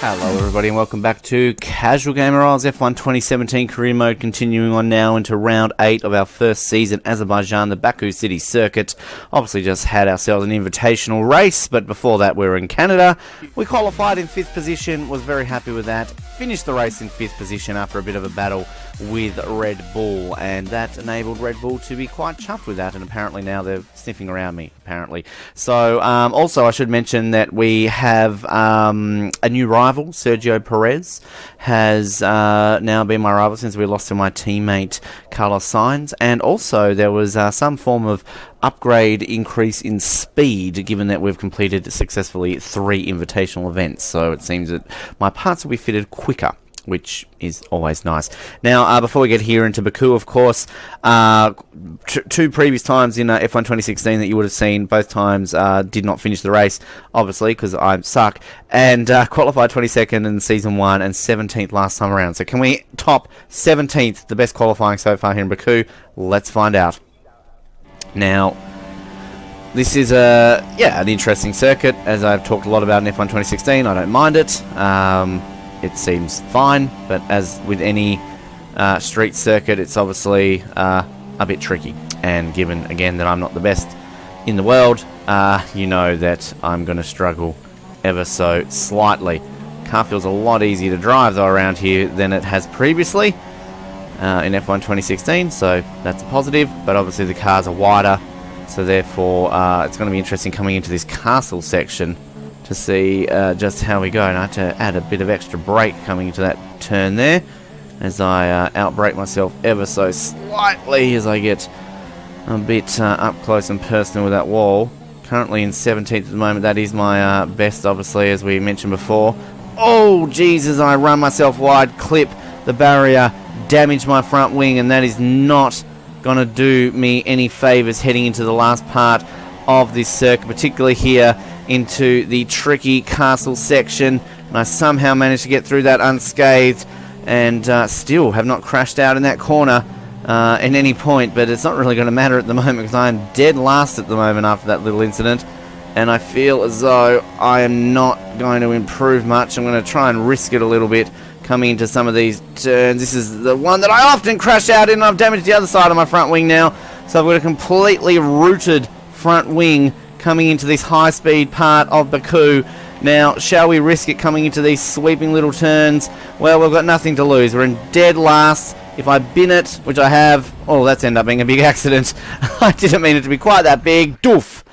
Hello everybody and welcome back to Casual Gamer Oz F1 2017 Career Mode, continuing on now into round 8 of our first season, Azerbaijan, the Baku City Circuit. Obviously just had ourselves an invitational race, but before that we were in Canada. We qualified in 5th position, was very happy with that. Finished the race in 5th position after a bit of a battle with Red Bull, and that enabled Red Bull to be quite chuffed with that, and apparently now they're sniffing around me, apparently. So, also I should mention that we have a new rival. Sergio Perez has now been my rival since we lost to my teammate Carlos Sainz, and also there was some form of upgrade increase in speed, given that we've completed successfully 3 invitational events, so it seems that my parts will be fitted quicker, which is always nice. Now, before we get here into Baku, of course, 2 previous times in F1 2016 that you would have seen, both times did not finish the race, obviously, because I suck, and qualified 22nd in Season 1 and 17th last time around. So can we top 17th, the best qualifying so far here in Baku? Let's find out. Now, this is an interesting circuit, as I've talked a lot about in F1 2016. I don't mind it. It seems fine, but as with any street circuit, it's obviously a bit tricky. And given, again, that I'm not the best in the world, you know that I'm going to struggle ever so slightly. Car feels a lot easier to drive, though, around here than it has previously in F1 2016, so that's a positive. But obviously the cars are wider, so therefore it's going to be interesting coming into this castle section to see just how we go. And I had to add a bit of extra brake coming into that turn there, as I outbrake myself ever so slightly as I get a bit up close and personal with that wall. Currently in 17th at the moment. That is my best, obviously, as we mentioned before. Oh, Jesus, I run myself wide, clip the barrier, damage my front wing, and that is not going to do me any favours heading into the last part of this circuit, particularly here into the tricky castle section. And I somehow managed to get through that unscathed, and still have not crashed out in that corner at any point, but it's not really going to matter at the moment because I am dead last at the moment after that little incident, and I feel as though I am not going to improve much. I'm going to try and risk it a little bit coming into some of these turns. This is the one that I often crash out in, and I've damaged the other side of my front wing now, so I've got a completely rooted front wing coming into this high-speed part of Baku. Now, shall we risk it coming into these sweeping little turns? Well, we've got nothing to lose. We're in dead last. If I bin it, which I have, oh, that's ended up being a big accident. I didn't mean it to be quite that big. Doof!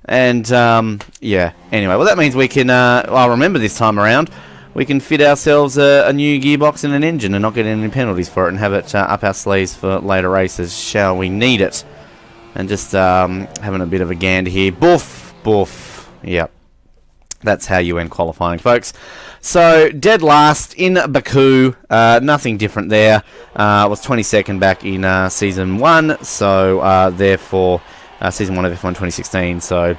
And, yeah. Anyway, well, that means we can, I'll remember this time around, we can fit ourselves a new gearbox and an engine and not get any penalties for it, and have it up our sleeves for later races, shall we need it. And just having a bit of a gander here. Boof! Boof. Yep. That's how you end qualifying, folks. So, dead last in Baku. Nothing different there. Was 22nd back in Season 1. So, therefore, Season 1 of F1 2016. So,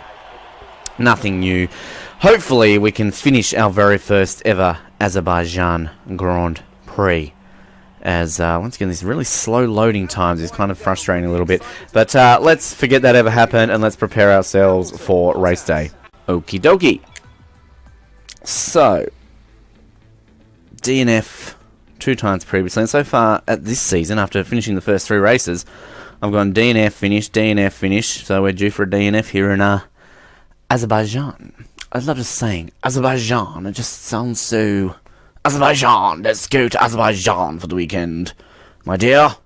nothing new. Hopefully, we can finish our very first ever Azerbaijan Grand Prix. As, once again, these really slow loading times is kind of frustrating a little bit. But let's forget that ever happened, and let's prepare ourselves for race day. Okie dokie. So, DNF 2 times previously, and so far at this season, after finishing the first 3 races, I've gone DNF finish, so we're due for a DNF here in Azerbaijan. I love just saying Azerbaijan, it just sounds so... Azerbaijan, let's go to Azerbaijan for the weekend. My dear,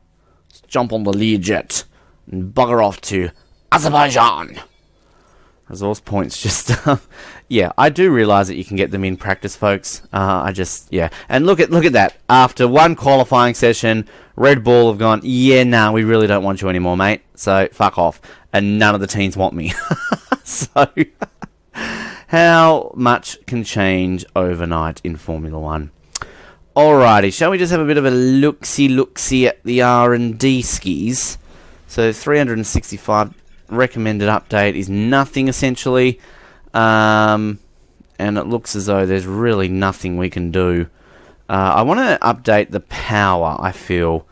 let's jump on the Learjet and bugger off to Azerbaijan. Resource points just, yeah, I do realise that you can get them in practice, folks. Yeah. And look at that. After 1 qualifying session, Red Bull have gone, yeah, nah, we really don't want you anymore, mate. So, fuck off. And none of the teams want me. So, how much can change overnight in Formula 1? Alrighty, shall we just have a bit of a look-see at the R&D skis? So, 365... recommended update is nothing, essentially, and it looks as though there's really nothing we can do. I want to update the power, I feel,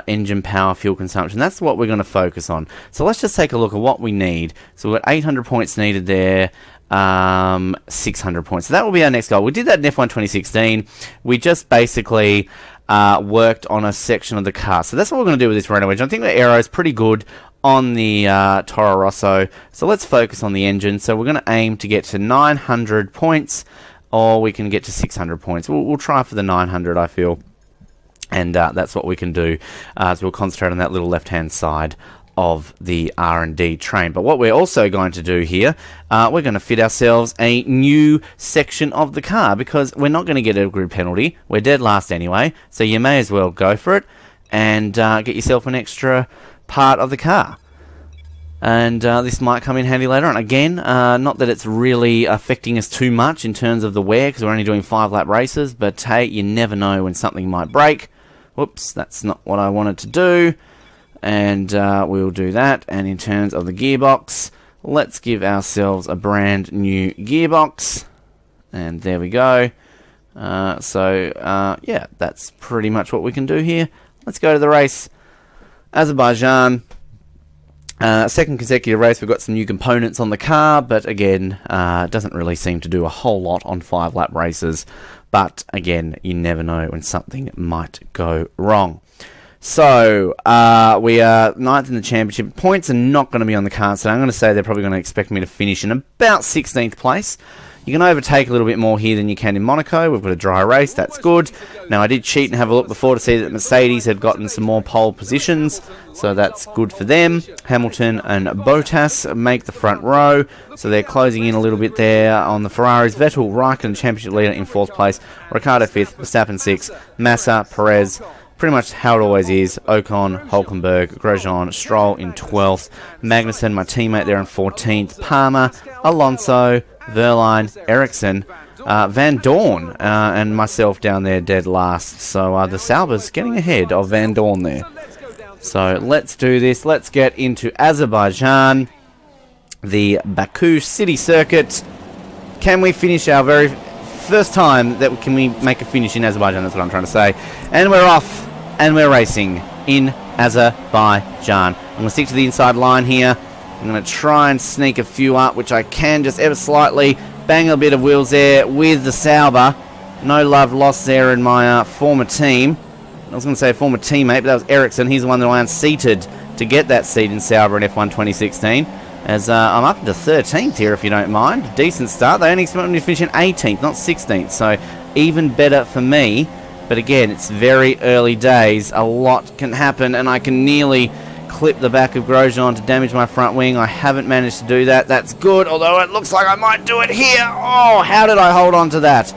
engine power, fuel consumption. That's what we're going to focus on. So let's just take a look at what we need. So we've got 800 points needed there. 600 points. So that will be our next goal. We did that in F1 2016. We just basically worked on a section of the car. So that's what we're going to do with this Renault engine. I think the aero is pretty good on the Toro Rosso. So let's focus on the engine. So we're going to aim to get to 900 points, or we can get to 600 points. We'll try for the 900, I feel. And that's what we can do. So we'll concentrate on that little left-hand side of the R&D train. But what we're also going to do here, we're going to fit ourselves a new section of the car, because we're not going to get a grid penalty. We're dead last anyway, so you may as well go for it and get yourself an extra part of the car. And this might come in handy later on. Again, not that it's really affecting us too much in terms of the wear, because we're only doing 5-lap races, but hey, you never know when something might break. Whoops, that's not what I wanted to do. And we'll do that. And in terms of the gearbox, let's give ourselves a brand new gearbox. And there we go. Yeah, that's pretty much what we can do here. Let's go to the race. Azerbaijan. Second consecutive race, we've got some new components on the car, but again, it doesn't really seem to do a whole lot on 5-lap races. But again, you never know when something might go wrong. So, we are 9th in the championship. Points are not going to be on the card, so I'm going to say they're probably going to expect me to finish in about 16th place. You can overtake a little bit more here than you can in Monaco. We've got a dry race, that's good. Now, I did cheat and have a look before to see that Mercedes had gotten some more pole positions, so that's good for them. Hamilton and Bottas make the front row, so they're closing in a little bit there on the Ferraris. Vettel, Raikkonen, championship leader in 4th place. Ricciardo 5th, Verstappen 6th, Massa, Perez, pretty much how it always is. Ocon, Hulkenberg, Grosjean, Stroll in 12th. Magnussen, my teammate there in 14th. Palmer, Alonso, Verline, Ericsson, Van Dorn, and myself down there dead last. So the Sauber's getting ahead of Van Dorn there. So let's do this. Let's get into Azerbaijan, the Baku city circuit. Can we finish our very first time that can we make a finish in Azerbaijan? That's what I'm trying to say. And we're off, and we're racing in Azerbaijan. I'm going to stick to the inside line here. I'm going to try and sneak a few up, which I can just ever slightly. Bang a bit of wheels there with the Sauber. No love lost there in my former team. I was going to say former teammate, but that was Ericsson. He's the one that I unseated to get that seat in Sauber in F1 2016. As I'm up into 13th here, if you don't mind. Decent start. They only expect me to finish in 18th, not 16th. So even better for me. But again, it's very early days. A lot can happen, and I can nearly clip the back of Grosjean to damage my front wing. I haven't managed to do that. That's good, although it looks like I might do it here. Oh, how did I hold on to that?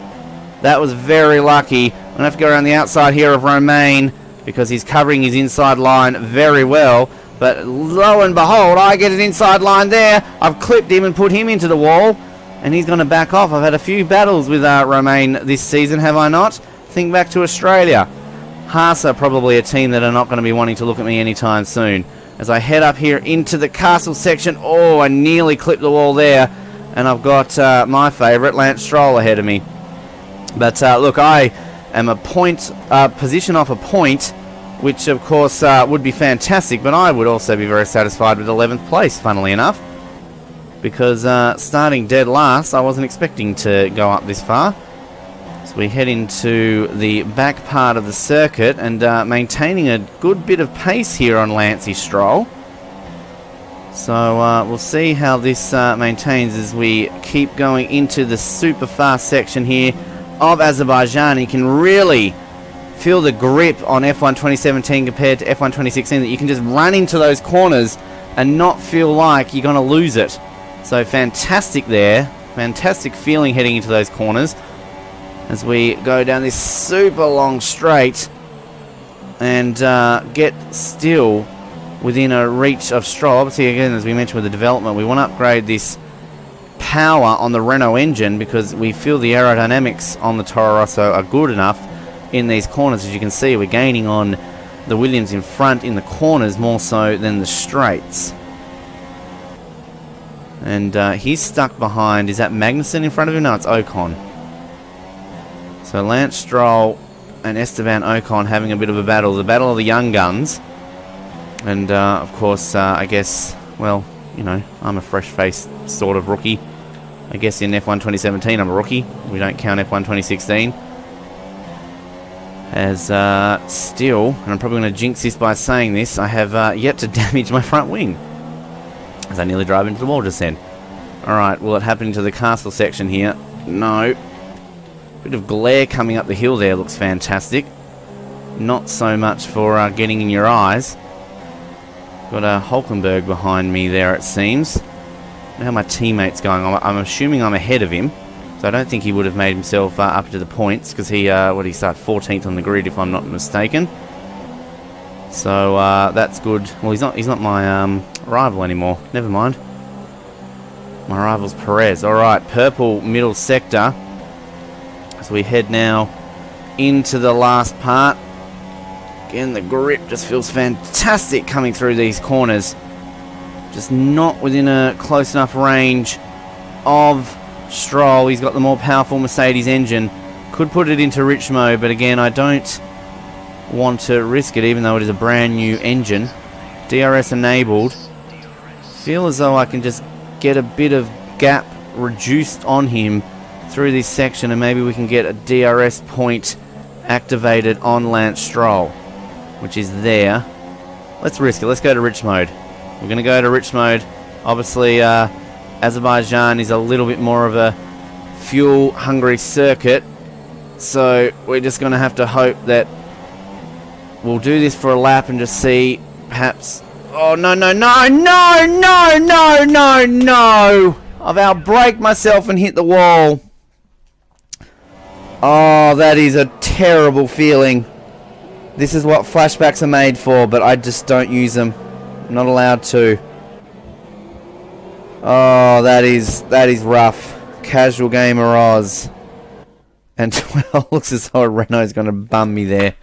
That was very lucky. I'm going to have to go around the outside here of Romain, because he's covering his inside line very well. But lo and behold, I get an inside line there. I've clipped him and put him into the wall, and he's going to back off. I've had a few battles with Romain this season, have I not? Think back to Australia. Haas are probably a team that are not going to be wanting to look at me anytime soon. As I head up here into the castle section, oh, I nearly clipped the wall there, and I've got my favourite, Lance Stroll, ahead of me. But look, I am a position off a point, which of course would be fantastic, but I would also be very satisfied with 11th place, funnily enough, because starting dead last, I wasn't expecting to go up this far. So we head into the back part of the circuit, and maintaining a good bit of pace here on Lancey Stroll. So we'll see how this maintains as we keep going into the super fast section here of Azerbaijan. You can really feel the grip on F1 2017 compared to F1 2016, that you can just run into those corners and not feel like you're going to lose it. So fantastic there. Fantastic feeling heading into those corners as we go down this super long straight and get still within a reach of Stroll. Obviously, again, as we mentioned with the development, we want to upgrade this power on the Renault engine, because we feel the aerodynamics on the Toro Rosso are good enough in these corners. As you can see, we're gaining on the Williams in front in the corners more so than the straights. And he's stuck behind. Is that Magnussen in front of him? No, it's Ocon. So Lance Stroll and Esteban Ocon having a bit of a battle. The battle of the young guns. And of course, I guess, well, you know, I'm a fresh-faced sort of rookie. I guess in F1 2017 I'm a rookie. We don't count F1 2016. As still, and I'm probably going to jinx this by saying this, I have yet to damage my front wing. As I nearly drove into the wall just then. Alright, will it happen to the castle section here? No. Bit of glare coming up the hill there looks fantastic. Not so much for getting in your eyes. Got a Hulkenberg behind me there, it seems. How my teammate's going. I'm assuming I'm ahead of him. So I don't think he would have made himself up to the points, because he, what did he start? 14th on the grid, if I'm not mistaken. So that's good. Well, he's not my rival anymore. Never mind. My rival's Perez. Alright, purple middle sector. So we head now into the last part. Again, the grip just feels fantastic coming through these corners. Just not within a close enough range of Stroll. He's got the more powerful Mercedes engine. Could put it into rich mode, but again, I don't want to risk it, even though it is a brand new engine. DRS enabled. Feel as though I can just get a bit of gap reduced on him through this section, and maybe we can get a DRS point activated on Lance Stroll, which is there. Let's risk it. Let's go to rich mode. We're going to go to rich mode. Obviously, Azerbaijan is a little bit more of a fuel-hungry circuit, so we're just going to have to hope that we'll do this for a lap and just see, perhaps... Oh, no, no, no, no, no, no, no, no! I've outbraked myself and hit the wall. Oh, that is a terrible feeling. This is what flashbacks are made for, but I just don't use them. I'm not allowed to. Oh, that is rough. Casual gamer Oz. And 12 looks as though Renault's going to bum me there.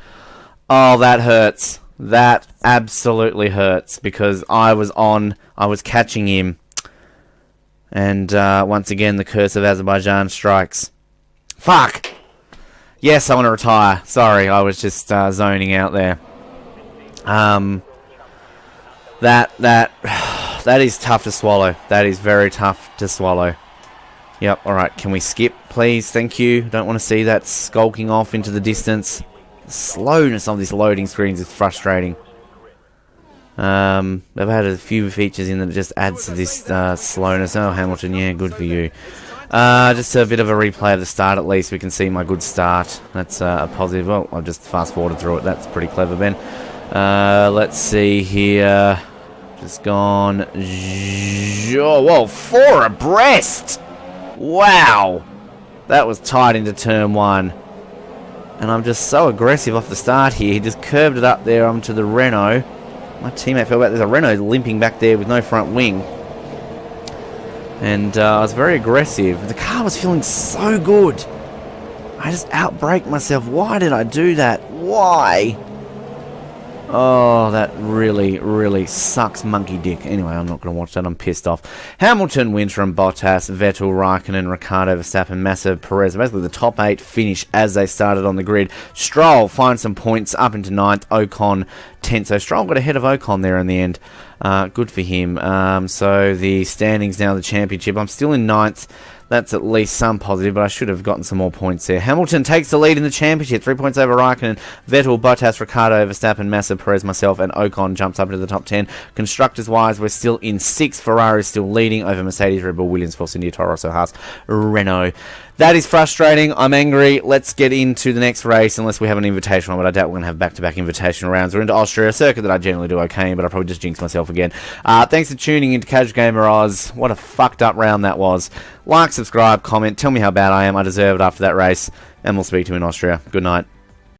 Oh, that hurts. That absolutely hurts, because I was catching him. And once again, the curse of Azerbaijan strikes. Fuck! Yes, I want to retire. Sorry, I was just zoning out there. That is tough to swallow. That is very tough to swallow. Yep, alright, can we skip, please? Thank you. Don't want to see that skulking off into the distance. The slowness of these loading screens is frustrating. They've had a few features in that just adds to this slowness. Oh, Hamilton, yeah, good for you. Just a bit of a replay of the start, at least. We can see my good start. That's a positive. Oh, I've just fast-forwarded through it. That's pretty clever, Ben. Let's see here. Just gone. Oh, whoa, 4 abreast! Wow! That was tight into turn 1. And I'm just so aggressive off the start here. He just curved it up there onto the Renault. My teammate fell back. There's a Renault limping back there with no front wing. And I was very aggressive. The car was feeling so good. I just outbraked myself. Why did I do that? Why? Oh, that really, really sucks monkey dick. Anyway, I'm not going to watch that. I'm pissed off. Hamilton wins from Bottas, Vettel, Raikkonen, Ricciardo, Verstappen, Massa, Perez. Basically the top 8 finish as they started on the grid. Stroll finds some points up into 9th. Ocon 10th. So Stroll got ahead of Ocon there in the end. Good for him. So the standings now, the championship. I'm still in 9th. That's at least some positive, but I should have gotten some more points there. Hamilton takes the lead in the championship. 3 points over Raikkonen. Vettel, Bottas, Ricciardo, Verstappen, Massa, Perez, myself, and Ocon jumps up into the top 10. Constructors-wise, we're still in 6th. Ferrari is still leading over Mercedes, Red Bull, Williams, Force India, Toro, Rosso, Haas, Renault. That is frustrating. I'm angry. Let's get into the next race, unless we have an invitational, but I doubt we're going to have back-to-back invitational rounds. We're into Austria, a circuit that I generally do okay in, but I probably just jinxed myself again. Thanks for tuning into Casual Gamer Oz. What a fucked up round that was. Like, subscribe, comment, tell me how bad I am. I deserve it after that race, and we'll speak to you in Austria. Good night.